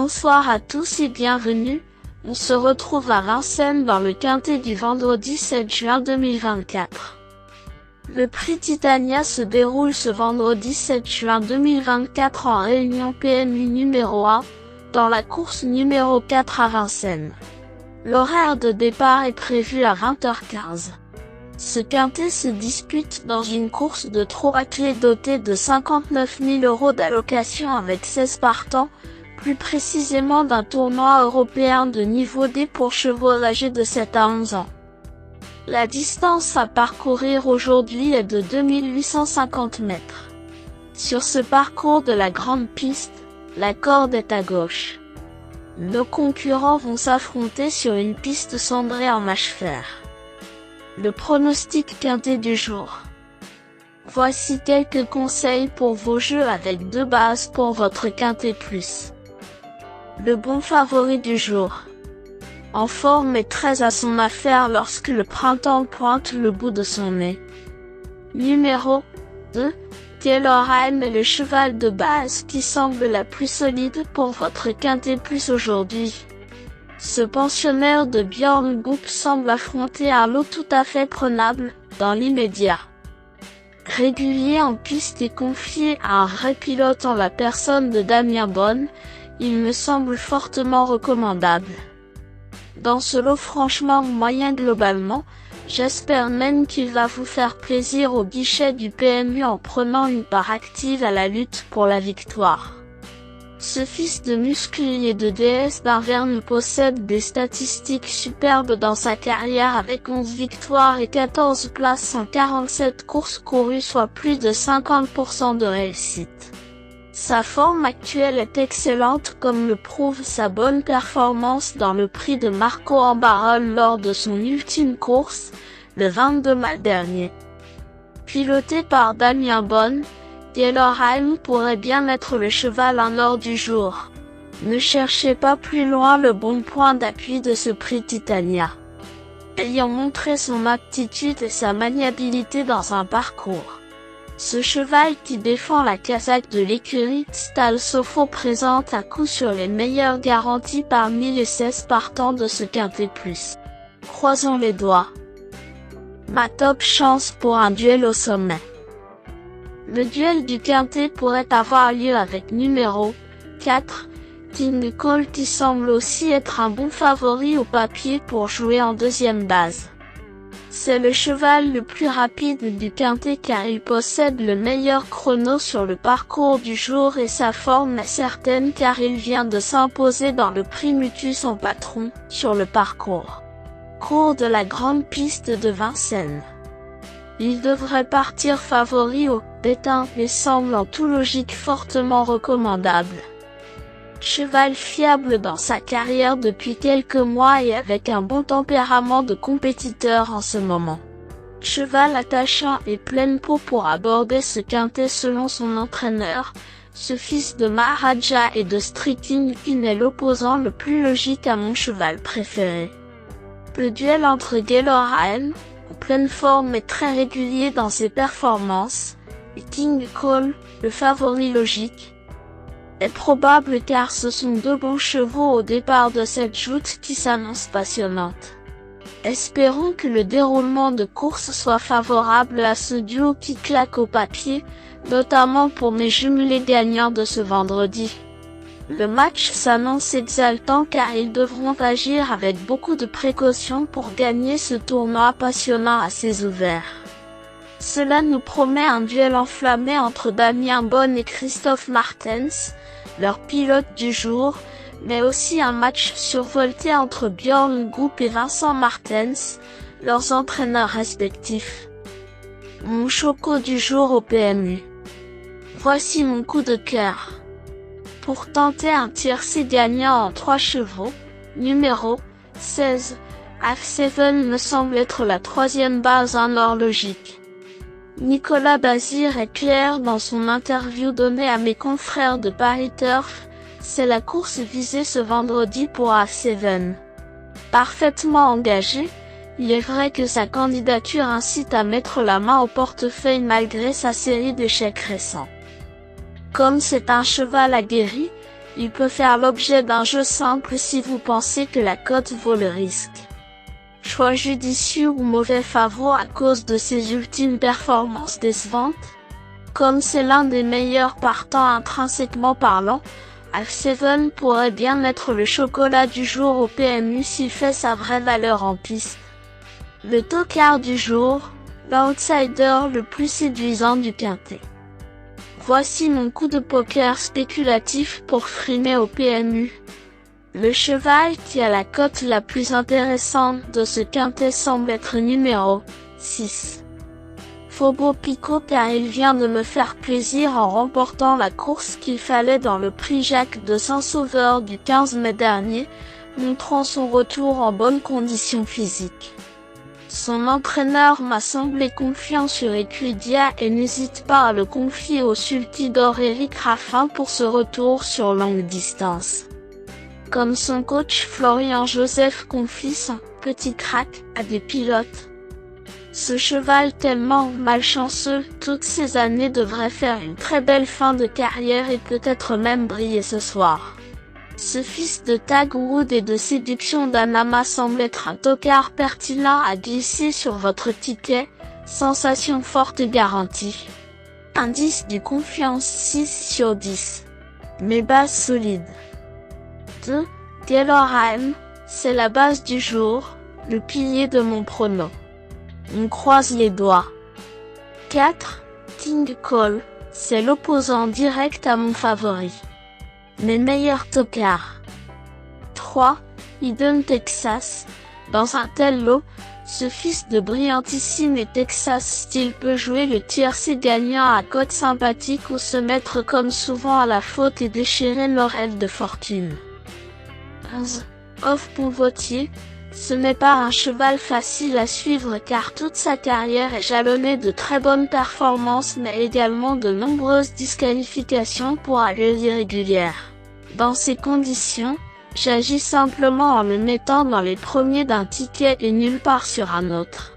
Bonsoir à tous et bienvenue, on se retrouve à Vincennes dans le quintet du vendredi 7 juin 2024. Le prix Titania se déroule ce vendredi 7 juin 2024 en réunion PMU numéro 1, dans la course numéro 4 à Vincennes. L'horaire de départ est prévu à 20h15. Ce quintet se dispute dans une course de 3 clés dotée de 59 000 € d'allocation avec 16 partants, plus précisément d'un tournoi européen de niveau D pour chevaux âgés de 7 à 11 ans. La distance à parcourir aujourd'hui est de 2850 mètres. Sur ce parcours de la grande piste, la corde est à gauche. Nos concurrents vont s'affronter sur une piste cendrée en mâche-fer. Le pronostic quintet du jour. Voici quelques conseils pour vos jeux avec 2 bases pour votre quintet plus. Le bon favori du jour. En forme et très à son affaire lorsque le printemps pointe le bout de son nez. Numéro 2. Taylorheim est le cheval de base qui semble la plus solide pour votre quintet plus aujourd'hui. Ce pensionnaire de Björn Goop semble affronter un lot tout à fait prenable, dans l'immédiat. Régulier en piste et confié à un vrai pilote en la personne de Damien Bonne, il me semble fortement recommandable. Dans ce lot franchement moyen globalement, j'espère même qu'il va vous faire plaisir au guichet du PMU en prenant une part active à la lutte pour la victoire. Ce fils de muscles et de déesse d'Arverne possède des statistiques superbes dans sa carrière avec 11 victoires et 14 places en 47 courses courues, soit plus de 50% de réussite. Sa forme actuelle est excellente comme le prouve sa bonne performance dans le prix de Marco Ambarol lors de son ultime course, le 22 mai dernier. Piloté par Damien Bonne, Taylorheim pourrait bien être le cheval en or du jour. Ne cherchez pas plus loin le bon point d'appui de ce prix Titania. Ayant montré son aptitude et sa maniabilité dans un parcours. Ce cheval qui défend la casaque de l'écurie Stal Sofo présente à coup sur les meilleures garanties parmi les 16 partants de ce quintet plus. Croisons les doigts. Ma top chance pour un duel au sommet. Le duel du quintet pourrait avoir lieu avec numéro 4, King Cole qui semble aussi être un bon favori au papier pour jouer en deuxième base. C'est le cheval le plus rapide du quintet car il possède le meilleur chrono sur le parcours du jour et sa forme est certaine car il vient de s'imposer dans le prix Mutus son patron, sur le parcours. Cours de la grande piste de Vincennes. Il devrait partir favori au déteint et semble en tout logique fortement recommandable. Cheval fiable dans sa carrière depuis quelques mois et avec un bon tempérament de compétiteur en ce moment. Cheval attachant et pleine peau pour aborder ce quintet selon son entraîneur, ce fils de Maharaja et de Striking Pin est l'opposant le plus logique à mon cheval préféré. Le duel entre Taylorheim, en pleine forme et très régulier dans ses performances, et King Cole, le favori logique, est probable car ce sont 2 bons chevaux au départ de cette joute qui s'annonce passionnante. Espérons que le déroulement de course soit favorable à ce duo qui claque au papier, notamment pour mes jumelés gagnants de ce vendredi. Le match s'annonce exaltant car ils devront agir avec beaucoup de précaution pour gagner ce tournoi passionnant assez ouvert. Cela nous promet un duel enflammé entre Damien Bonne et Christophe Martens, leur pilote du jour, mais aussi un match survolté entre Björn Goop et Vincent Martens, leurs entraîneurs respectifs. Mon choco du jour au PMU. Voici mon coup de cœur. Pour tenter un tiercé gagnant en 3 chevaux, numéro 16, F7 me semble être la 3e base en or logique. Nicolas Bazir est clair dans son interview donnée à mes confrères de Paris Turf, c'est la course visée ce vendredi pour A7. Parfaitement engagé, il est vrai que sa candidature incite à mettre la main au portefeuille malgré sa série d'échecs récents. Comme c'est un cheval aguerri, Il peut faire l'objet d'un jeu simple si vous pensez que la cote vaut le risque. Choix judicieux ou mauvais favori à cause de ses ultimes performances décevantes? Comme c'est l'un des meilleurs partants intrinsèquement parlant, F7 pourrait bien être le chocolat du jour au PMU s'il fait sa vraie valeur en piste. Le tocard du jour, l'outsider le plus séduisant du quintet. Voici mon coup de poker spéculatif pour frimer au PMU. Le cheval qui a la cote la plus intéressante de ce quintet semble être numéro 6. Fobo Pico car il vient de me faire plaisir en remportant la course qu'il fallait dans le prix Jacques de Saint-Sauveur du 15 mai dernier, montrant son retour en bonne condition physique. Son entraîneur m'a semblé confiant sur Equidia et n'hésite pas à le confier au sultidor Éric Raffin pour ce retour sur longue distance. Comme son coach Florian Joseph confie son petit crack à des pilotes. Ce cheval tellement malchanceux, toutes ces années devrait faire une très belle fin de carrière et peut-être même briller ce soir. Ce fils de Tagwood et de séduction d'Anama semble être un tocard pertinent à glisser sur votre ticket, sensation forte et garantie. Indice du confiance 6 sur 10. Mes bases solides. 2. Gelorheim, c'est la base du jour, le pilier de mon prono. On croise les doigts. 4. King Cole, c'est l'opposant direct à mon favori. Mes meilleurs tocards. 3. Eden Texas, dans un tel lot, ce fils de brillantissime et Texas style peut jouer le tiercé gagnant à cote sympathique ou se mettre comme souvent à la faute et déchirer l'oreille de fortune. 11. Off Ponvotier, ce n'est pas un cheval facile à suivre car toute sa carrière est jalonnée de très bonnes performances mais également de nombreuses disqualifications pour allures irrégulières. Dans ces conditions, j'agis simplement en me mettant dans les premiers d'un ticket et nulle part sur un autre.